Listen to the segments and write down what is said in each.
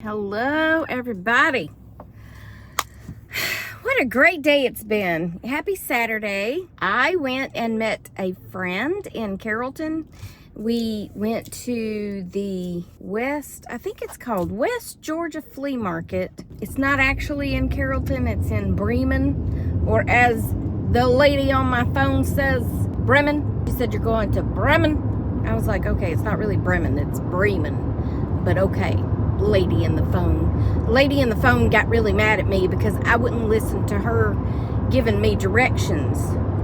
Hello, everybody. What a great day it's been. Happy Saturday. I went and met a friend in Carrollton. We went to the I think it's called West Georgia Flea Market. It's not actually in Carrollton, it's in Bremen, or as the lady on my phone says, Bremen. She said, "You're going to Bremen?" I was like, okay, it's not really Bremen, it's Bremen, but okay. Lady in the phone got really mad at me because I wouldn't listen to her giving me directions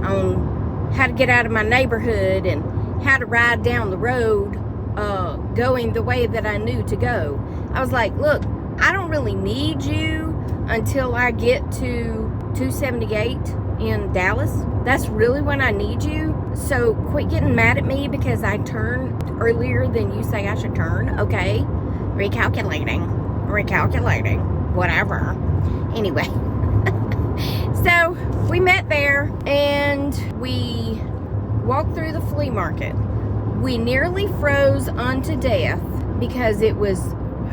on how to get out of my neighborhood and how to ride down the road going the way that I knew to go. I was like, look, I don't really need you until I get to 278 in Dallas. That's really when I need you. So quit getting mad at me because I turned earlier than you say I should turn, okay? Recalculating, whatever. Anyway, so we met there and we walked through the flea market. We nearly froze unto death because it was,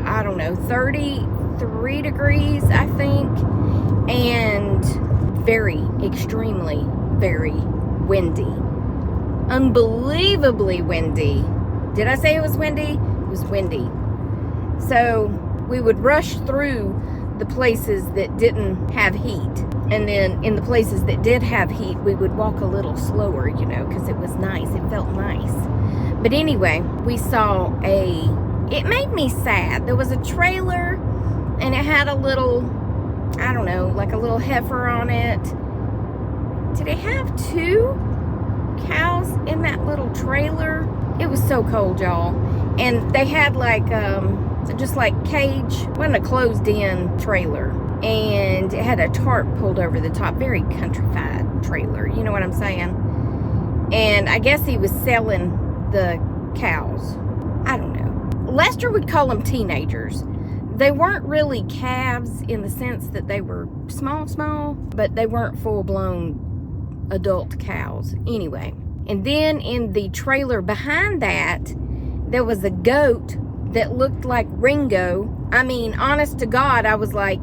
I don't know, 33 degrees, I think, and extremely, very windy. Unbelievably windy. Did I say it was windy? It was windy. So we would rush through the places that didn't have heat. And then in the places that did have heat, we would walk a little slower, because it was nice. It felt nice. But anyway, we saw it made me sad. There was a trailer and it had a little, I don't know, like a little heifer on it. Did it have 2 cows in that little trailer? It was so cold, y'all. And they had like, just like cage, wasn't a closed in trailer, and it had a tarp pulled over the top, very countrified trailer, you know what I'm saying? And I guess he was selling the cows. I don't know. Lester would call them teenagers. They weren't really calves in the sense that they were small, but they weren't full-blown adult cows anyway. And then in the trailer behind that, there was a goat that looked like Ringo. I mean, honest to God, I was like,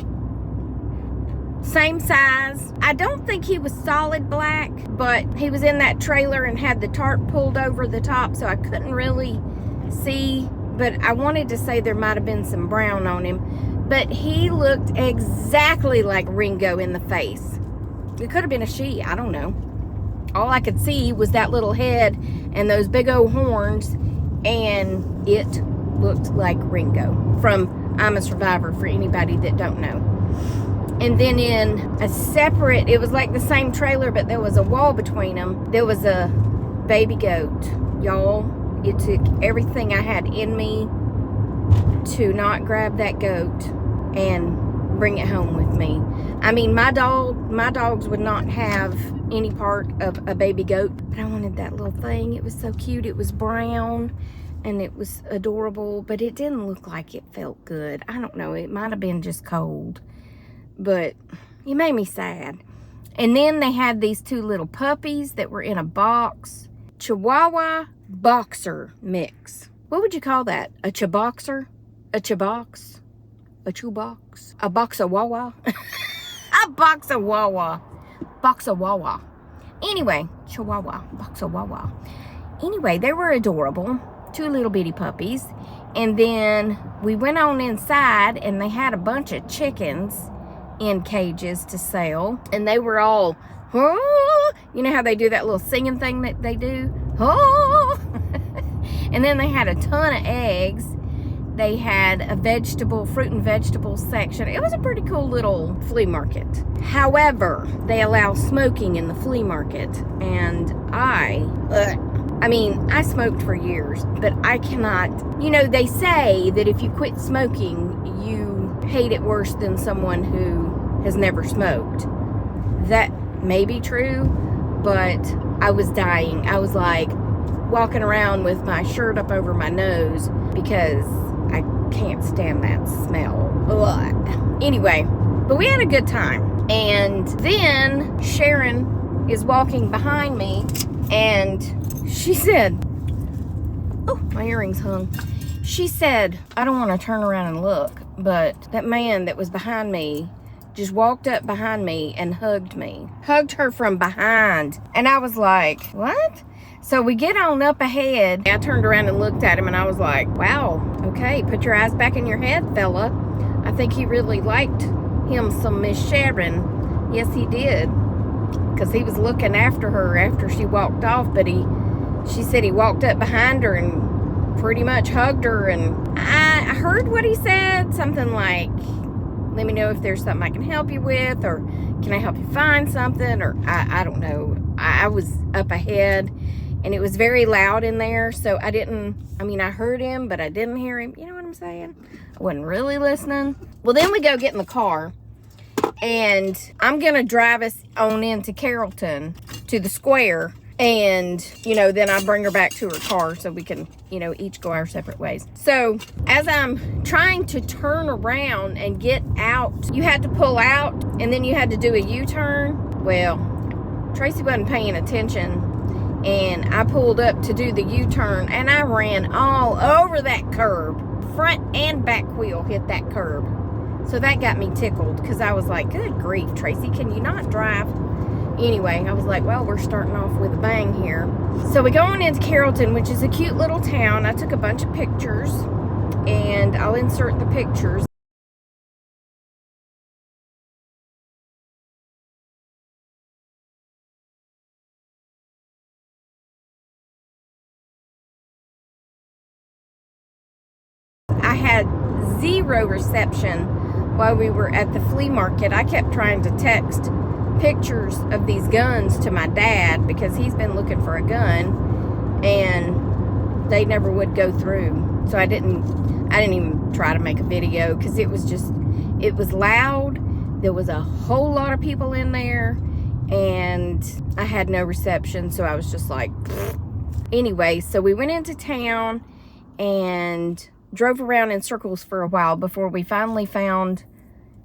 same size. I don't think he was solid black, but he was in that trailer and had the tarp pulled over the top, so I couldn't really see, but I wanted to say there might have been some brown on him, but he looked exactly like Ringo in the face. It could have been a she, I don't know. All I could see was that little head and those big old horns, and it looked like Ringo from I'm a Survivor, for anybody that don't know. And then in a separate, it was like the same trailer, but there was a wall between them. There was a baby goat. Y'all, it took everything I had in me to not grab that goat and bring it home with me. I mean, my dogs would not have any part of a baby goat, but I wanted that little thing. It was so cute. It was brown and it was adorable, but it didn't look like it felt good. I don't know. It might have been just cold, but it made me sad. And then they had these 2 little puppies that were in a box. Chihuahua boxer mix. What would you call that? A chiboxer? A chibox? A chew-box? A box of wawa? A box of wawa. Box of wawa. Anyway, chihuahua. Box of wawa. Anyway, they were adorable. 2 little bitty puppies. And then we went on inside and they had a bunch of chickens in cages to sell. And they were all, oh, you know how they do that little singing thing that they do? Oh! And then they had a ton of eggs. They had a fruit and vegetable section. It was a pretty cool little flea market. However, they allow smoking in the flea market. And I smoked for years, but I cannot. They say that if you quit smoking, you hate it worse than someone who has never smoked. That may be true, but I was dying. I was like walking around with my shirt up over my nose because I can't stand that smell. Ugh. Anyway, but we had a good time. And then Sharon is walking behind me and she said, oh, my earrings hung. She said, I don't want to turn around and look, but that man that was behind me just walked up behind me and hugged me. Hugged her from behind. And I was like, what? So we get on up ahead. I turned around and looked at him and I was like, wow, okay, put your eyes back in your head, fella. I think he really liked him some Miss Sharon. Yes, he did. Because he was looking after her after she walked off, but she said he walked up behind her and pretty much hugged her. And I heard what he said, something like, let me know if there's something I can help you with, or can I help you find something, or I don't know. I was up ahead and it was very loud in there, so I heard him, but I didn't hear him. You know what I'm saying? I wasn't really listening. Well, then we go get in the car, and I'm gonna drive us on into Carrollton to the square, and then I bring her back to her car so we can each go our separate ways. So as I'm trying to turn around and get out, you had to pull out and then you had to do a U-turn. Well, Tracy wasn't paying attention, and I pulled up to do the U-turn, and I ran all over that curb. Front and back wheel hit that curb. So that got me tickled, because I was like, good grief, Tracy, can you not drive? Anyway, I was like, well, we're starting off with a bang here. So we go on into Carrollton, which is a cute little town. I took a bunch of pictures, and I'll insert the pictures. I had zero reception while we were at the flea market. I kept trying to text pictures of these guns to my dad because he's been looking for a gun, and they never would go through. So I didn't even try to make a video because it was loud. There was a whole lot of people in there, and I had no reception, so I was just like, pfft. Anyway, so we went into town and drove around in circles for a while before we finally found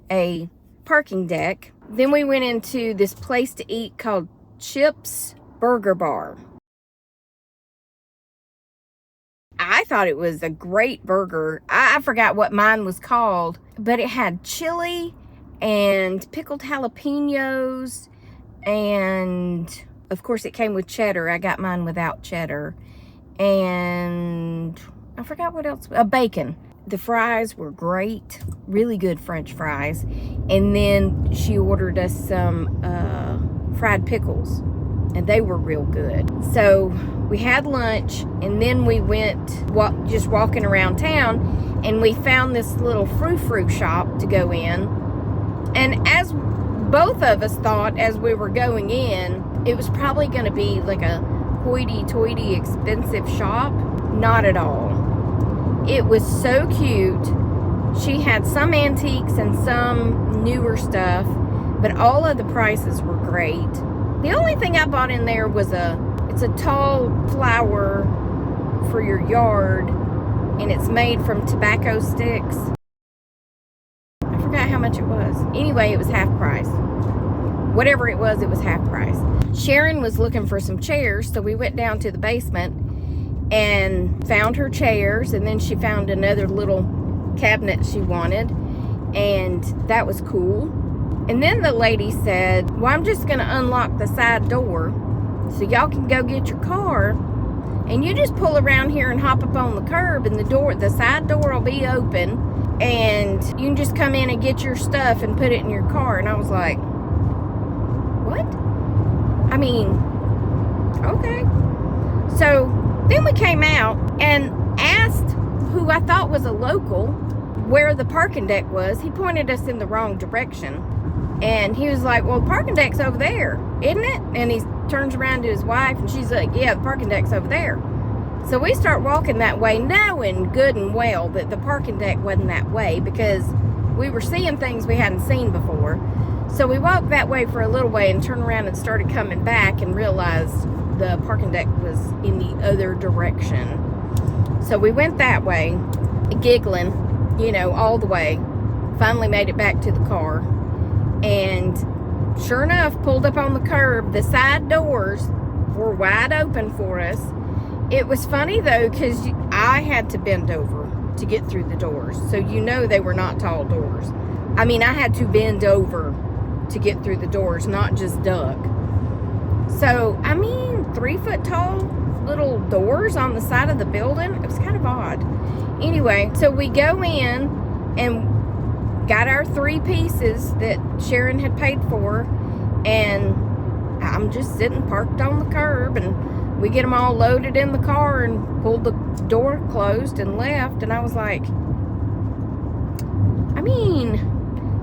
a parking deck. Then we went into this place to eat called Chip's Burger Bar. I thought it was a great burger. I forgot what mine was called, but it had chili and pickled jalapenos, and of course it came with cheddar. I got mine without cheddar, and I forgot what else. Bacon. The fries were great, really good French fries. And then she ordered us some fried pickles, and they were real good. So we had lunch, and then we went just walking around town, and we found this little frou-frou shop to go in. And as both of us thought as we were going in, it was probably going to be like a hoity-toity expensive shop. Not at all. It was so cute. She had some antiques and some newer stuff, but all of the prices were great. The only thing I bought in there was it's a tall flower for your yard, and it's made from tobacco sticks. I forgot how much it was. Anyway, it was half price. Whatever it was half price. Sharon was looking for some chairs, so we went down to the basement and found her chairs, and then she found another little cabinet she wanted, and that was cool. And then the lady said, well, I'm just gonna unlock the side door so y'all can go get your car, and you just pull around here and hop up on the curb, and the side door will be open, and you can just come in and get your stuff and put it in your car. And I was like, what? I mean, okay. So then we came out and asked who I thought was a local where the parking deck was. He pointed us in the wrong direction. And he was like, well, the parking deck's over there, isn't it? And he turns around to his wife, and she's like, yeah, the parking deck's over there. So we start walking that way, knowing good and well that the parking deck wasn't that way, because we were seeing things we hadn't seen before. So we walked that way for a little way and turned around and started coming back and realized the parking deck was in the other direction. So we went that way, giggling, all the way. Finally made it back to the car, and sure enough, pulled up on the curb. The side doors were wide open for us. It was funny though, because I had to bend over to get through the doors. So you know they were not tall doors. I mean, I had to bend over to get through the doors, not just duck. So, I mean, 3-foot tall little doors on the side of the building. It was kind of odd. Anyway, so we go in and got our 3 pieces that Sharon had paid for, and I'm just sitting parked on the curb, and we get them all loaded in the car and pulled the door closed and left. And I was like, I mean,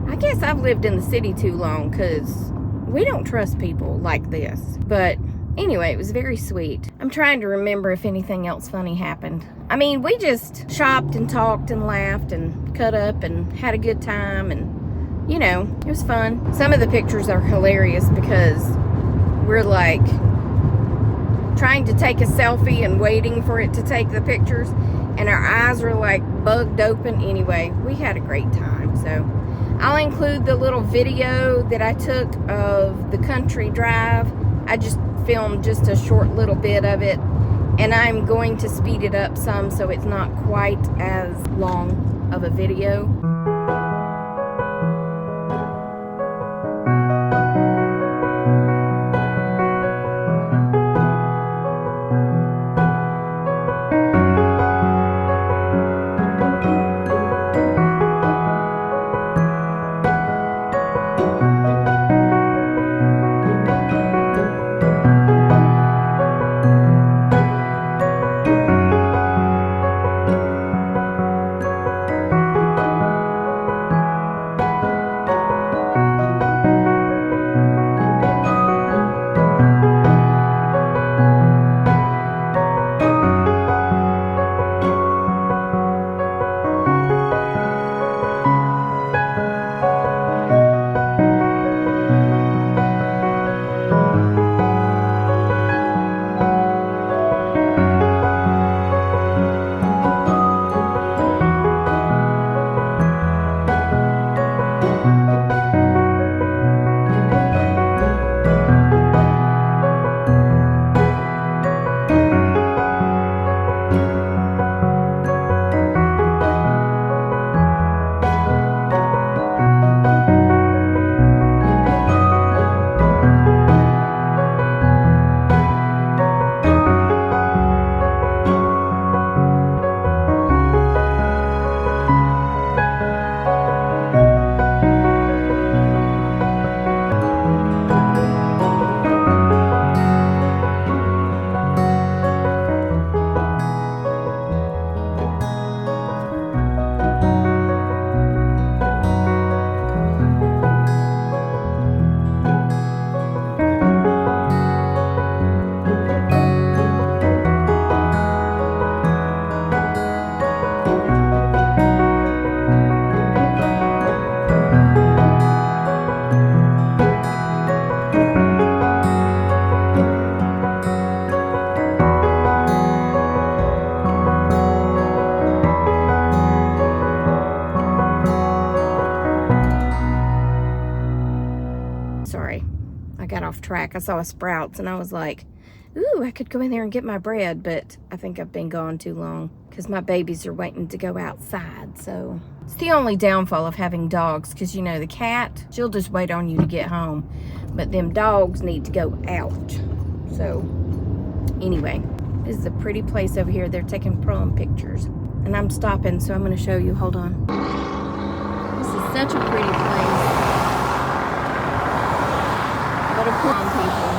I guess I've lived in the city too long, because we don't trust people like this. But anyway, it was very sweet. I'm trying to remember if anything else funny happened. I mean, we just shopped and talked and laughed and cut up and had a good time, and, you know, it was fun. Some of the pictures are hilarious because we're like trying to take a selfie and waiting for it to take the pictures, and our eyes were like bugged open. Anyway, we had a great time. So I'll include the little video that I took of the country drive. I just filmed just a short little bit of it, and I'm going to speed it up some so it's not quite as long of a video. Sorry, I got off track. I saw a Sprouts and I was like, ooh, I could go in there and get my bread, but I think I've been gone too long because my babies are waiting to go outside. So it's the only downfall of having dogs, because, you know, the cat, she'll just wait on you to get home, but them dogs need to go out. So anyway, this is a pretty place over here. They're taking prom pictures, and I'm stopping, so I'm going to show you. Hold on. This is such a pretty place. What a prom people.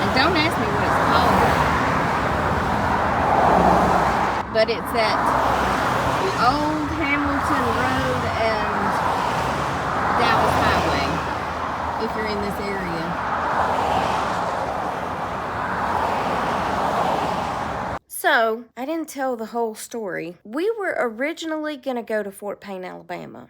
And don't ask me what it's called. But it's at Old Hamilton Road and Dallas Highway, if you're in this area. So, I didn't tell the whole story. We were originally going to go to Fort Payne, Alabama.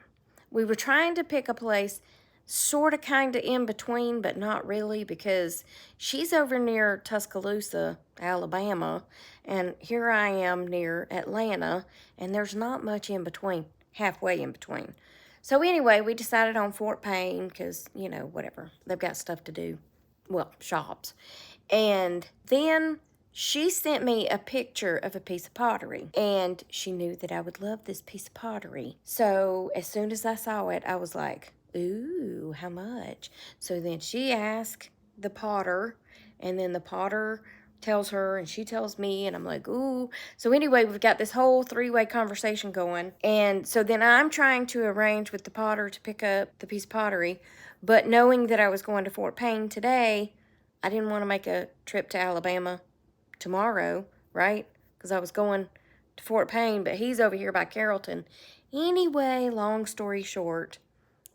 We were trying to pick a place sort of kind of in between, but not really, because she's over near Tuscaloosa, Alabama, and here I am near Atlanta, and there's not much in between, halfway in between. So anyway, we decided on Fort Payne because, you know, whatever. They've got stuff to do. Well, shops. And then she sent me a picture of a piece of pottery, and she knew that I would love this piece of pottery. So as soon as I saw it, I was like, ooh, how much? So then she asked the potter, and then the potter tells her, and she tells me, and I'm like, ooh. So anyway, we've got this whole three-way conversation going. And so then I'm trying to arrange with the potter to pick up the piece of pottery, but knowing that I was going to Fort Payne today, I didn't want to make a trip to Alabama tomorrow, right? Because I was going to Fort Payne, but he's over here by Carrollton. Anyway, long story short,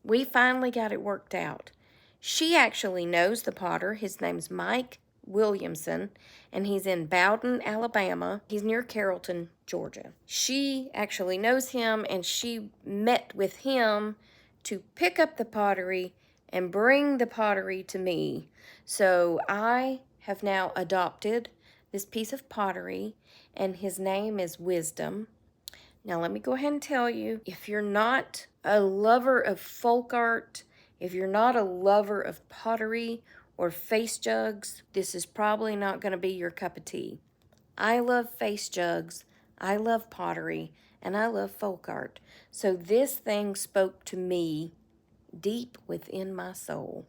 we finally got it worked out. She actually knows the potter. His name's Mike Williamson, and he's in Bowden, Alabama. He's near Carrollton, Georgia. She actually knows him, and she met with him to pick up the pottery and bring the pottery to me. So I have now adopted this piece of pottery, and his name is Wisdom. Now let me go ahead and tell you, if you're not a lover of folk art, if you're not a lover of pottery or face jugs, this is probably not going to be your cup of tea. I love face jugs, I love pottery, and I love folk art. So this thing spoke to me deep within my soul.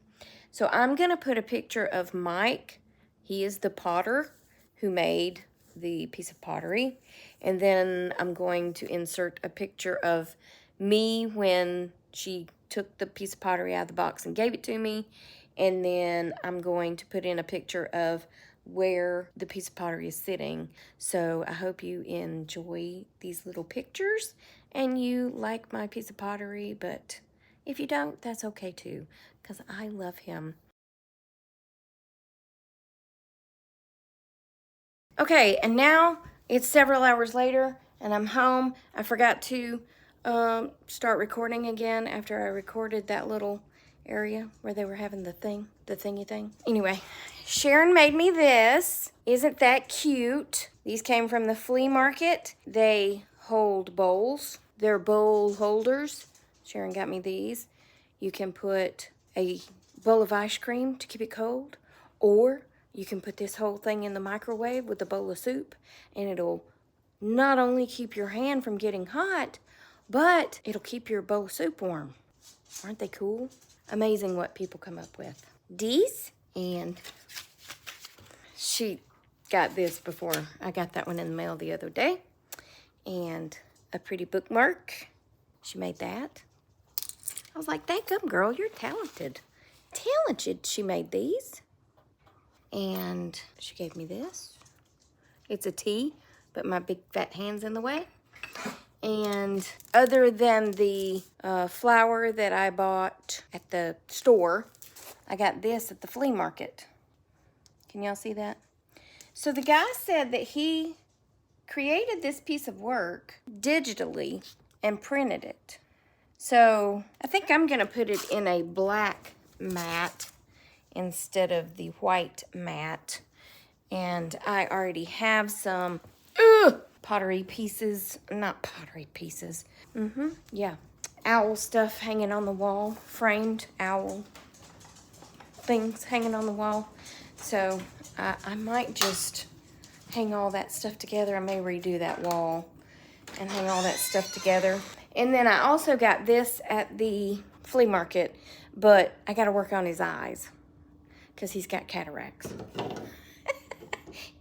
So I'm going to put a picture of Mike. He is the potter who made the piece of pottery. And then I'm going to insert a picture of me when she took the piece of pottery out of the box and gave it to me. And then I'm going to put in a picture of where the piece of pottery is sitting. So I hope you enjoy these little pictures and you like my piece of pottery, but if you don't, that's okay too, because I love him. Okay, and now it's several hours later, and I'm home. I forgot to start recording again after I recorded that little area where they were having the thingy thing. Anyway, Sharon made me this. Isn't that cute? These came from the flea market. They hold bowls. They're bowl holders. Sharon got me these. You can put a bowl of ice cream to keep it cold, or you can put this whole thing in the microwave with a bowl of soup, and it'll not only keep your hand from getting hot, but it'll keep your bowl of soup warm. Aren't they cool? Amazing what people come up with. These, and she got this before I got that one in the mail the other day. And a pretty bookmark. She made that. I was like, thank you, girl, you're talented. Talented, she made these. And she gave me this. It's a tea, but my big fat hand's in the way. And other than the flour that I bought at the store, I got this at the flea market. Can y'all see that? So the guy said that he created this piece of work digitally and printed it. So I think I'm going to put it in a black mat instead of the white mat. And I already have some pottery pieces, not pottery pieces. Yeah. Owl stuff hanging on the wall, framed owl things hanging on the wall. So I might just hang all that stuff together. I may redo that wall and hang all that stuff together. And then I also got this at the flea market, but I got to work on his eyes because he's got cataracts.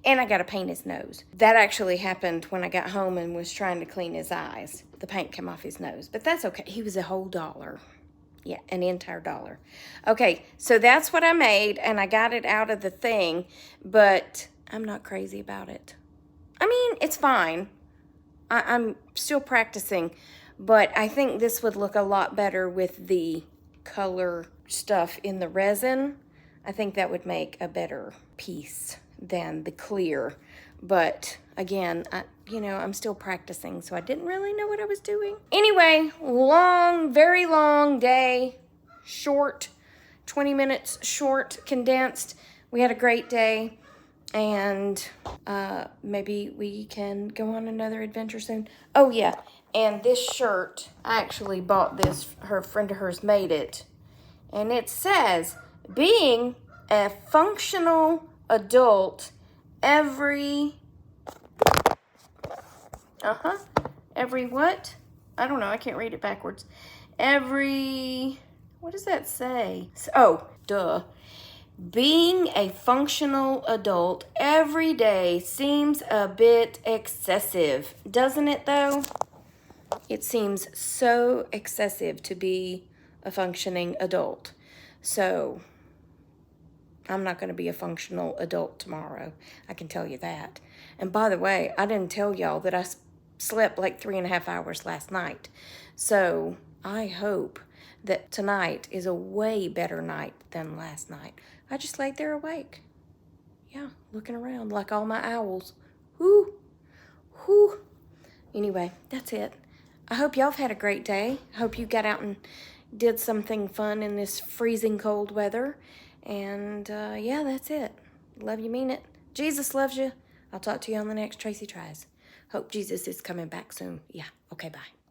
And I got to paint his nose. That actually happened when I got home and was trying to clean his eyes. The paint came off his nose, but that's okay. He was a whole $1. Yeah, an entire $1. Okay, so that's what I made, and I got it out of the thing, but I'm not crazy about it. I mean, it's fine. I'm still practicing, but I think this would look a lot better with the color stuff in the resin. I think that would make a better piece than the clear. But again, I'm still practicing, so I didn't really know what I was doing. Anyway, very long day, short, 20 minutes short, condensed. We had a great day, and maybe we can go on another adventure soon. Oh yeah, and this shirt, I actually bought this, her friend of hers made it, and it says, being a functional adult every what? I don't know. I can't read it backwards. What does that say? Oh, duh. Being a functional adult every day seems a bit excessive, doesn't it though? It seems so excessive to be a functioning adult. So I'm not going to be a functional adult tomorrow. I can tell you that. And by the way, I didn't tell y'all that I slept like 3.5 hours last night. So I hope that tonight is a way better night than last night. I just laid there awake. Yeah, looking around like all my owls. Whoo, whoo. Anyway, that's it. I hope y'all have had a great day. I hope you got out and did something fun in this freezing cold weather. And yeah, that's it. Love you, mean it. Jesus loves you. I'll talk to you on the next Tracy Tries. Hope Jesus is coming back soon. Yeah, okay, bye.